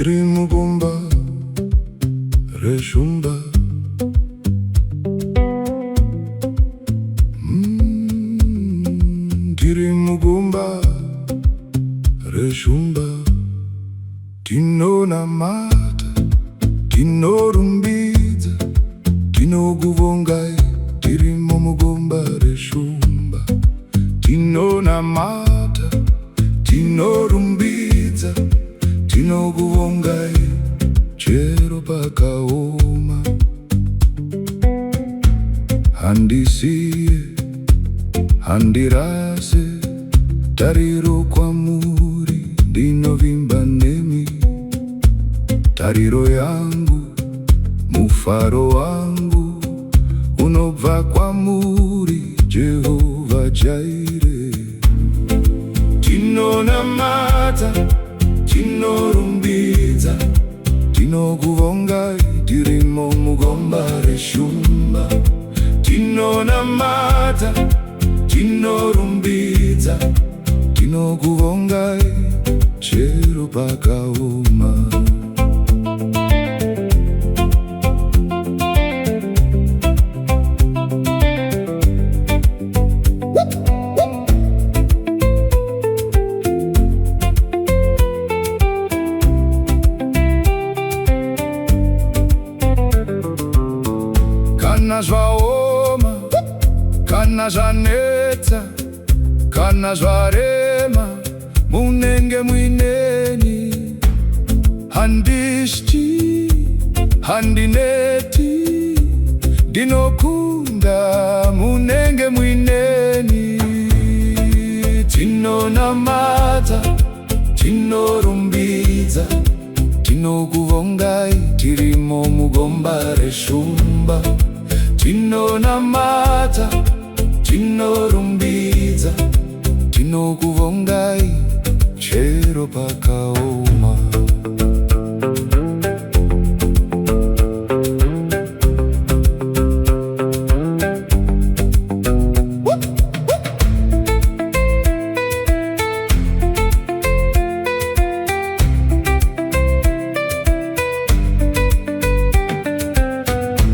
MuGomba Reshumba. MuGomba Reshumba. Tinonamata, Tinorumbidza, Tinokuvongai, Tirimo MuGomba Reshumba. Tinonamata, Tinorumbidza, Tinokuvongai, chero pakaoma. Handisiye, handirase, tariro kwamuri, ndinovimba nemi. Tariro yangu, mufaro wangu, unobva kwamuri, Jehovah Jireh. Tinonamata, Tinorumbidza, Tinokuvongai, Tirimo MuGomba Reshumba. Tinonamata, Tinorumbidza, Tinokuvongai, chero pakaoma. Kana zvaoma, kana zvanetsa, kana zvarema, munenge muineni. Handischi, handineti, ndinokunda munenge muineni. Tinonamata, Tinorumbidza, Tinokuvongai, Tirimo MuGomba Reshumba. Tinonamata, Tinorumbidza, Tinokuvongai, chero pakaoma.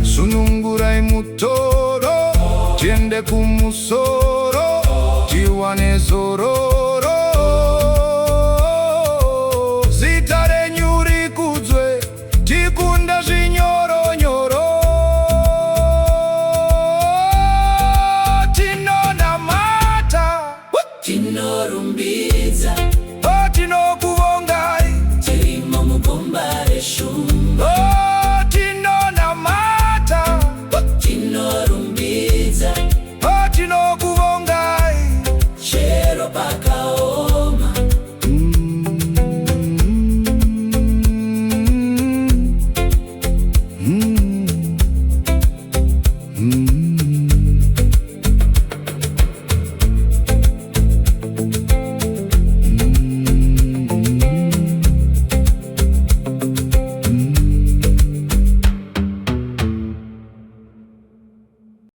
Sunungurai mutoro, tiende kumusoro, tiwane zororo. Zita renyu rikudzwe, tikunda zvinyoronyoro. Tinonamata, Tinorumbidza.